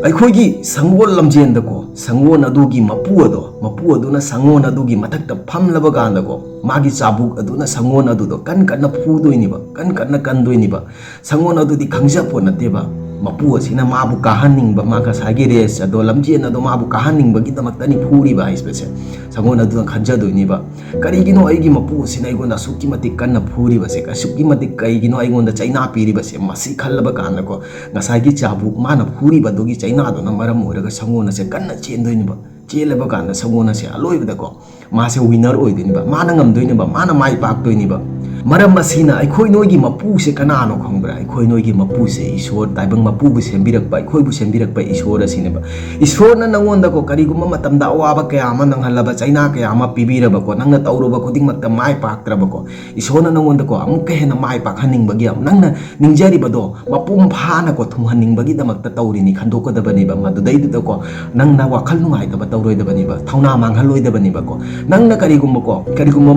ꯑꯩꯈꯣꯏꯒꯤ ꯁꯪꯒꯣꯜ ꯂꯝꯖꯦꯟꯗꯀꯣ ꯁꯪꯒꯣꯜ ꯑꯗꯨꯒꯤ ꯃꯄꯨ ꯑꯗꯨꯅ ꯁꯪꯒꯣꯜ ꯑꯗꯨꯒꯤ ꯃꯊꯛꯇ ꯐꯝꯂꯕ ꯀꯥꯟꯗꯀꯣ ꯃꯥꯒꯤ ꯆꯥꯕꯨꯛ ꯑꯗꯨꯅ ꯁꯪꯒꯣꯜ ꯑꯗꯨꯗꯣ ꯀꯟꯅ ꯐꯨꯗꯣꯏꯅꯤꯕ ꯀꯟꯅ ꯀꯟꯗꯣꯏꯅꯤꯕ ꯁꯪꯒꯣꯜ ꯑꯗꯨꯗꯤ ꯈꯪꯖꯄꯣꯠ ꯅꯠꯇꯦꯕ ꯃꯄꯨ ꯑꯁꯤꯅ ꯃꯥꯕꯨ ꯀꯥꯍꯟꯅꯤꯡꯕ ꯃꯥ ꯉꯁꯥꯏꯒꯤ ꯔꯦꯁ ꯑꯗꯣ ꯂꯝꯖꯦꯟ ꯑꯗꯣ ꯃꯥꯕꯨ ꯀꯥꯍꯟꯅꯤꯡꯕꯒꯤꯗꯃꯛꯇꯅꯤ ꯐꯨꯔꯤꯕ ꯍꯥꯏꯕꯁꯦ ꯁꯪꯒꯣꯜ ꯑꯗꯨꯅ ꯈꯟꯖꯗꯣꯏꯅꯤꯕ ꯀꯔꯤꯒꯤꯅꯣ ꯑꯩꯒꯤ ꯃꯄꯨ ꯑꯁꯤꯅ ꯑꯩꯉꯣꯟꯗ ꯑꯁꯨꯛꯀꯤ ꯃꯇꯤꯛ ꯀꯟꯅ ꯐꯨꯔꯤꯕꯁꯦ ꯑꯁꯨꯛꯀꯤ ꯃꯇꯤꯛ ꯀꯩꯒꯤꯅꯣ ꯑꯩꯉꯣꯟꯗ ꯆꯩꯅꯥ ꯄꯤꯔꯤꯕꯁꯦ ꯃꯁꯤ ꯈꯜꯂꯕ ꯀꯥꯟꯗꯀꯣ ꯉꯁꯥꯏꯒꯤ ꯆꯥꯕꯨꯛ ꯃꯥꯅ ꯐꯨꯔꯤꯕꯗꯨꯒꯤ ꯆꯩꯅꯥꯗꯨꯅ ꯃꯔꯝ ꯑꯣꯏꯔꯒ ꯁꯪꯒꯣꯜ ꯑꯁꯦ ꯀꯟꯅ ꯆꯦꯟꯗꯣꯏꯅꯤꯕ ꯆꯦꯜꯂꯕ ꯀꯥꯟꯗ ꯁꯪꯒꯣꯜ ꯑꯁꯦ ꯑꯂꯣꯏꯕꯗꯀꯣ ꯃꯥꯁꯦ ꯋꯤꯅꯔ ꯑꯣꯏꯗꯣꯏꯅꯤꯕ ꯃꯥꯅ ꯉꯝꯗꯣꯏꯅꯤꯕ ꯃꯥꯅ ꯃꯥꯏ ꯄꯥꯛꯇꯣꯏꯅꯤꯕ ꯃꯔꯝ ꯑꯁꯤꯅ ꯑꯩꯈꯣꯏ ꯅꯣꯏꯒꯤ ꯃꯄꯨꯁꯦ ꯀꯅꯥꯅꯣ ꯈꯪꯕ꯭ꯔꯥ ꯑꯩꯈꯣꯏ ꯅꯣꯏꯒꯤ ꯃꯄꯨꯁꯦ ꯏꯁꯣꯔ ꯇꯥꯏꯕꯪ ꯃꯄꯨꯕꯨ ꯁꯦꯝꯕꯤꯔꯛꯄ ꯑꯩꯈꯣꯏꯕꯨ ꯁꯦꯝꯕꯤꯔꯛꯄ ꯏꯁꯣꯔ ꯑꯁꯤꯅꯦꯕ ꯏꯁꯣꯔꯅ ꯅꯪꯉꯣꯟꯗꯀꯣ ꯀꯔꯤꯒꯨꯝꯕ ꯃꯇꯝꯗ ꯑꯋꯥꯕ ꯀꯌꯥ ꯑꯃ ꯅꯪꯍꯜꯂꯕ ꯆꯩꯅꯥ ꯀꯌా ꯑꯃ ꯄꯤꯕꯤꯔꯕꯀꯣ ꯅꯪꯅ ꯇꯧꯔꯨꯕ ꯈꯨꯗꯤꯡꯃꯛꯇ ꯃꯥꯏ ꯄꯥꯛꯇ꯭ꯔꯕꯀꯣ ꯏꯁꯣꯔꯅ ꯅꯪꯉꯣꯟꯗꯀꯣ ꯑꯃꯨꯛꯀ ꯍꯦꯟꯅ ꯃꯥꯏ ꯄꯥꯛꯍꯟꯅꯤꯡꯕꯒꯤ ꯅꯪꯅ ꯅꯤꯡꯖꯔꯤꯕꯗꯣ ꯃꯄꯨꯡ ꯐꯥꯅꯀꯣ ꯊꯨꯡꯍꯟꯅꯤꯡꯕꯒꯤꯗꯃꯛꯇ ꯇꯧꯔꯤꯅꯤ ꯈꯟꯗꯣꯛꯀꯗꯕꯅꯦꯕ ꯃꯗꯨꯗꯩꯗꯨꯗꯀꯣ ꯅꯪꯅ ꯋꯥꯈꯜ ꯅꯨꯡꯉꯥꯏꯇꯕ ꯇꯧꯔꯣꯏꯗꯕꯅꯦꯕ ꯊꯧꯅꯥ ꯃꯥꯡꯍꯜꯂꯣꯏꯗꯕꯅꯦꯕꯀꯣ ꯅꯪꯅ ꯀꯔꯤꯒꯨꯝꯕ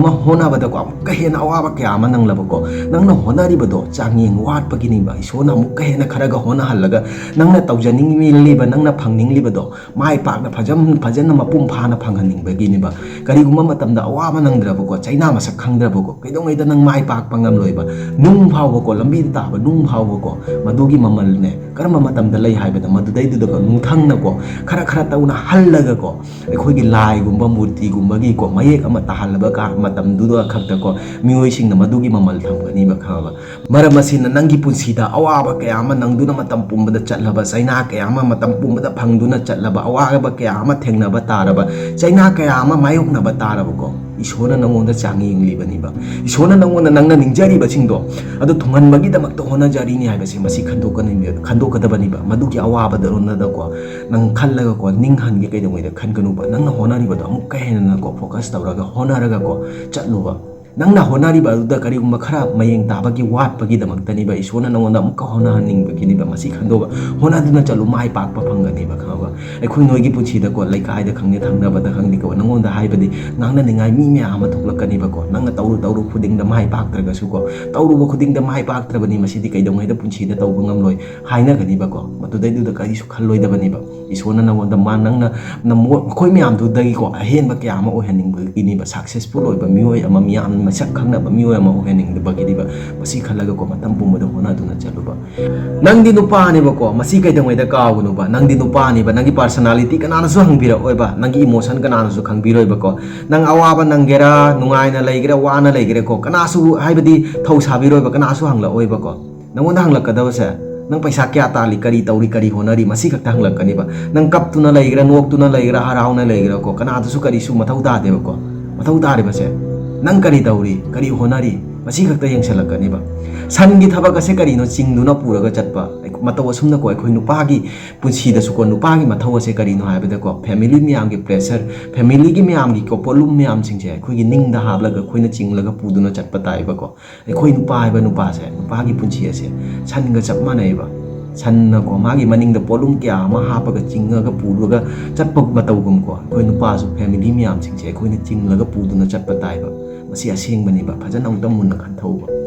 ꯑꯃ ꯍꯣꯠꯅꯕꯗꯀꯣ ꯑꯃꯨꯛꯀ ꯍꯦꯟꯅ ꯑꯋꯥꯕ ꯀꯌꯥ ꯑꯃ ꯅꯪꯂꯕꯀꯣ ꯅꯪꯅ ꯍꯣꯠꯅꯔꯤꯕꯗꯣ ꯆꯥꯡꯌꯦꯡ ꯋꯥꯠꯄꯒꯤꯅꯤꯕ ꯏꯁꯣꯔꯅ ꯑꯃꯨꯛꯀ ꯍꯦꯟꯅ ꯈꯔꯒ ꯍꯣꯠꯅꯍꯜꯂꯒ ꯅꯪꯅ ꯇꯧꯖꯅꯤꯡꯂꯤꯕ ꯅꯪꯅ ꯐꯪꯅꯤꯡꯂꯤꯕꯗꯣ ꯃꯥꯏ ꯄꯥꯛꯅ ꯐꯖꯅ ꯃꯄꯨꯡ ꯐꯥꯅ ꯐꯪꯍꯟꯅꯤꯡꯕꯒꯤꯅꯤꯕ ꯀꯔꯤꯒꯨꯝꯕ ꯃꯇꯝꯗ ꯑꯋꯥꯕ ꯅꯪꯗ꯭ꯔꯕꯀꯣ ꯆꯩꯅꯥ ꯃꯁꯛ ꯈꯪꯗ꯭ꯔꯕꯀꯣ ꯀꯩꯗꯧꯉꯩꯗ ꯅꯪ ꯃꯥꯏ ꯄꯥꯛꯄ ꯉꯝꯂꯣꯏꯕ ꯅꯨꯡ ꯐꯥꯎꯕꯀꯣ ꯂꯝꯕꯤꯗ ꯇꯥꯕ ꯅꯨꯡ ꯐꯥꯎꯕꯀꯣ ꯃꯗꯨꯒꯤ ꯃꯃꯜꯅꯦ ꯀꯔꯝꯕ ꯃꯇꯝꯗ ꯂꯩ ꯍꯥꯏꯕꯗ ꯃꯗꯨꯗꯩꯗꯨꯗꯀꯣ ꯅꯨꯡꯊꯪꯅꯀꯣ ꯈꯔ ꯇꯧꯅ ꯍꯜꯂꯒꯀꯣ ꯑꯩꯈꯣꯏꯒꯤ ꯂꯥꯏꯒꯨꯝꯕ ꯃꯨꯔꯇꯤꯒꯨꯝꯕꯒꯤꯀꯣ ꯃꯌꯦꯛ ꯑꯃ ꯇꯥꯍꯜꯂꯕ ꯃꯇꯝꯗꯨꯗ ꯈꯛꯇꯀꯣ ꯃꯤꯑꯣꯏꯁꯤꯡꯅ ꯃꯗꯨꯒꯤ ꯃꯃꯜ ꯊꯝꯒꯅꯤꯕ ꯈꯪꯉꯕ ꯃꯔꯝ ꯑꯁꯤꯅ ꯅꯪꯒꯤ ꯄꯨꯟꯁꯤꯗ ꯑꯋꯥꯕ ꯀꯌా ꯑꯃ ꯅꯪꯗꯨꯅ ꯃꯇꯝ ꯄꯨꯝꯕꯗ ꯆꯠꯂꯕ ꯆꯩꯅꯥ ꯀꯌꯥ ꯑꯃ ꯃꯇꯝ ꯄꯨꯝꯕꯗ ꯐꯪꯗꯨꯅ ꯆꯠꯂꯕ ꯑꯋꯥꯕ ꯀꯌా ꯑꯃ ꯊꯦꯡꯅꯕ ꯇꯥꯔꯕ ꯆꯩꯅꯥ ꯀꯌా ꯑꯃ ꯃꯥꯌꯣꯛꯅꯕ ꯇꯥꯔꯕꯀꯣ ꯏꯁꯣꯔꯅ ꯅꯪꯉꯣꯟꯗ ꯆꯥꯡꯌꯦꯡꯂꯤꯕꯅꯤꯕ ꯏꯁꯣꯔꯅ ꯅꯪꯉꯣꯟꯗ ꯅꯪꯅ ꯅꯤꯡꯖꯔꯤꯕꯁꯤꯡꯗꯣ ꯑꯗꯨ ꯊꯨꯡꯍꯟꯕꯒꯤꯗꯃꯛꯇ ꯍꯣꯠꯅꯖꯔꯤꯅꯤ ꯍꯥꯏꯕꯁꯤ ꯃꯁꯤ ꯈꯟꯗꯣꯛꯀꯗꯕꯅꯤꯕ ꯃꯗꯨꯒꯤ ꯑꯋꯥꯕꯗꯔꯣꯝꯗꯀꯣ ꯅꯪ ꯈꯜꯂꯒꯀꯣ ꯅꯤꯡꯍꯟꯒꯦ ꯀꯩꯗꯧꯉꯩꯗ ꯈꯟꯒꯅꯨꯕ ꯅꯪꯅ ꯍꯣꯠꯅꯔꯤꯕꯗꯣ ꯑꯃꯨꯛꯀ ꯍꯦꯟꯅꯀꯣ ꯐꯣꯀꯁ ꯇꯧꯔꯒ ꯍꯣꯠꯅꯔꯒꯀꯣ ꯆꯠꯂꯨꯕ ꯅꯪꯅ ꯍꯣꯠꯅꯔꯤꯕ ꯑꯗꯨꯗ ꯀꯔꯤꯒꯨꯝꯕ ꯈꯔ ꯃꯌꯦꯡ ꯇꯥꯕꯒꯤ ꯋꯥꯠꯄꯒꯤꯗꯃꯛꯇꯅꯤꯕ ꯏꯁꯣꯔꯅ ꯅꯪꯉꯣꯟꯗ ꯑꯃꯨꯛꯀ ꯍꯣꯠꯅꯍꯟꯅꯤꯡꯕꯒꯤꯅꯤꯕ ꯃꯁꯤ ꯈꯟꯗꯣꯛꯑꯒ ꯍꯣꯠꯅꯗꯨꯅ ꯆꯠꯂꯨ ꯃꯥꯏ ꯄꯥꯛꯄ ꯐꯪꯒꯅꯤꯕ ꯈꯪꯉꯕ ꯑꯩꯈꯣꯏ ꯅꯣꯏꯒꯤ ꯄꯨꯟꯁꯤꯗꯀꯣ ꯂꯩꯀꯥꯏꯗ ꯈꯪꯗꯦ ꯊꯪꯅꯕꯗ ꯈꯪꯗꯦꯀꯣ ꯅꯪꯉꯣꯟꯗ ꯍꯥꯏꯕꯗꯤ ꯉꯥꯡꯅꯅꯤꯡꯉꯥꯏ ꯃꯤ ꯃꯌꯥꯝ ꯑꯃ ꯊꯣꯛꯂꯛꯀꯅꯤꯕꯀꯣ ꯅꯪꯅ ꯇꯧꯔꯨ ꯈꯨꯗꯤꯡꯗ ꯃꯥꯏ ꯄꯥꯛꯇ꯭ꯔꯒꯁꯨꯀꯣ ꯇꯧꯔꯨꯕ ꯈꯨꯗꯤꯡꯗ ꯃꯥꯏ ꯄꯥꯛꯇ꯭ꯔꯕꯅꯤ ꯃꯁꯤꯗꯤ ꯀꯩꯗꯧꯉꯩꯗ ꯄꯨꯟꯁꯤꯗ ꯇꯧꯕ ꯉꯝꯂꯣꯏ ꯍꯥꯏꯅꯒꯅꯤꯕꯀꯣ ꯃꯗꯨꯗꯩꯗꯨꯗ ꯀꯔꯤꯁꯨ ꯈꯜꯂꯣꯏꯗꯕꯅꯤꯕ ꯏꯁꯣꯔꯅ ꯅꯪꯉꯣꯟꯗ ꯅꯪꯅ ꯑꯩꯈꯣꯏ ꯃꯌꯥꯝꯗꯨꯗꯒꯤꯀꯣ ꯑꯍꯦꯟꯕ ꯀꯌా ꯑꯃ ꯑꯣꯏꯍꯟꯅꯤꯡꯕꯒꯤꯅꯤꯕ ꯁꯛꯁꯦꯁꯐꯨꯜ ꯑꯣꯏꯕ ꯃꯤꯑꯣꯏ ꯑꯃ ꯃꯤꯌꯥꯝꯅ ꯃꯁꯛ ꯈꯪꯅꯕ ꯃꯤꯑꯣꯏ ꯑꯃ ꯑꯣꯏꯍꯟꯅꯤꯡꯕꯒꯤꯅꯤꯕ ꯃꯁꯤ ꯈꯜꯂꯒꯀꯣ ꯃꯇꯝ ꯄꯨꯝꯕꯗ ꯍꯣꯠꯅꯗꯨꯅ ꯆꯠꯂꯨꯕ ꯅꯪꯗꯤ ꯅꯨꯄꯥꯅꯦꯕꯀꯣ ꯃꯁꯤ ꯀꯩꯗꯧꯉꯩꯗ ꯀꯥꯎꯒꯅꯨꯕ ꯅꯪꯗꯤ ꯅꯨꯄꯥꯅꯤꯕ ꯅꯪꯒꯤ ꯄꯥꯔꯁꯣꯅꯥꯂꯤꯇꯤ ꯀꯅꯥꯅꯁꯨ ꯍꯪꯕꯤꯔꯛꯑꯣꯏꯕ ꯅꯪꯒꯤ ꯏꯃꯣꯁꯟ ꯀꯅꯥꯅꯁꯨ ꯈꯪꯕꯤꯔꯣꯏꯕꯀꯣ ꯅꯪ ꯑꯋꯥꯕ ꯅꯪꯒꯦꯔꯥ ꯅꯨꯡꯉꯥꯏꯅ ꯂꯩꯒꯦꯔꯥ ꯋꯥꯅ ꯂꯩꯒꯦꯔꯥꯀꯣ ꯀꯅꯥꯁꯨ ꯍꯥꯏꯕꯗꯤ ꯊꯧ ꯁꯥꯕꯤꯔꯣꯏꯕ ꯀꯅꯥꯁꯨ ꯍꯪꯂꯛꯑꯣꯏꯕꯀꯣ ꯅꯪꯉꯣꯟꯗ ꯍꯪꯂꯛꯀꯗꯕꯁꯦ ꯅꯪ ꯄꯩꯁా ꯀꯌꯥ ꯇꯥꯜꯂꯤ ꯀꯔꯤ ꯇꯧꯔꯤ ꯀꯔꯤ ꯍꯣꯠꯅꯔꯤ ꯃꯁꯤ ꯈꯛꯇ ꯍꯪꯂꯛꯀꯅꯤꯕ ꯅꯪ ꯀꯞꯇꯨꯅ ꯂꯩꯒꯦꯔꯥ ꯅꯣꯛꯇꯨꯅ ꯂꯩꯒꯦꯔꯥ ꯍꯔꯥꯎꯅ ꯂꯩꯒꯦꯔꯥꯀꯣ ꯀꯅꯥꯗꯁꯨ ꯀꯔꯤꯁꯨ ꯃꯊꯧ ꯇꯥꯗꯦꯕꯀꯣ ꯃꯊꯧ ꯇꯥꯔꯤꯕꯁꯦ ꯅꯪ ꯀꯔꯤ ꯇꯧꯔꯤ ꯀꯔꯤ ꯍꯣꯠꯅꯔꯤ ꯃꯁꯤ ꯈꯛꯇ ꯌꯦꯡꯁꯤꯜꯂꯛꯀꯅꯤꯕ ꯁꯟꯒꯤ ꯊꯕꯛ ꯑꯁꯦ ꯀꯔꯤꯅꯣ ꯆꯤꯡꯗꯨꯅ ꯄꯨꯔꯒ ꯆꯠꯄ ꯃꯇꯧ ꯑꯁꯨꯝꯅꯀꯣ ꯑꯩꯈꯣꯏ ꯅꯨꯄꯥꯒꯤ ꯄꯨꯟꯁꯤꯗꯁꯨꯀꯣ ꯅꯨꯄꯥꯒꯤ ꯃꯊꯧ ꯑꯁꯦ ꯀꯔꯤꯅꯣ ꯍꯥꯏꯕꯗꯀꯣ ꯐꯦꯃꯤꯂꯤ ꯃꯌꯥꯝꯒꯤ ꯄ꯭ꯔꯦꯁꯔ ꯐꯦꯃꯤꯂꯤꯒꯤ ꯃꯌꯥꯝꯒꯤꯀꯣ ꯄꯣꯠꯂꯨꯝ ꯃꯌꯥꯝꯁꯤꯡꯁꯦ ꯑꯩꯈꯣꯏꯒꯤ ꯅꯤꯡꯗ ꯍꯥꯞꯂꯒ ꯑꯩꯈꯣꯏꯅ ꯆꯤꯡꯂꯒ ꯄꯨꯗꯨꯅ ꯆꯠꯄ ꯇꯥꯏꯕꯀꯣ ꯑꯩꯈꯣꯏ ꯅꯨꯄꯥ ꯍꯥꯏꯕ ꯅꯨꯄꯥꯁꯦ ꯅꯨꯄꯥꯒꯤ ꯄꯨꯟꯁꯤ ꯑꯁꯦ ꯁꯟꯒ ꯆꯞ ꯃꯥꯟꯅꯩꯕ ꯁꯟꯅꯀꯣ ꯃꯥꯒꯤ ꯃꯅꯤꯡꯗ ꯄꯣꯠꯂꯨꯝ ꯀꯌꯥ ꯑꯃ ꯍꯥꯞꯄꯒ ꯆꯤꯡꯉꯒ ꯄꯨꯔꯒ ꯆꯠꯄ ꯃꯇꯧꯒꯨꯝꯀꯣ ꯑꯩꯈꯣꯏ ꯅꯨꯄꯥꯁꯨ ꯐꯦꯃꯤꯂꯤ ꯃꯌꯥꯝꯁꯤꯡꯁꯦ ꯑꯩꯈꯣꯏꯅ ꯆꯤꯡꯂꯒ ꯄꯨꯗꯨꯅ ꯆꯠꯄ ꯇꯥꯏꯕ ꯃꯁꯤ ꯑꯁꯦꯡꯕꯅꯤꯕ ꯐꯖꯅ ꯑꯃꯨꯛꯇ ꯃꯨꯟꯅ ꯈꯟꯊꯧꯕ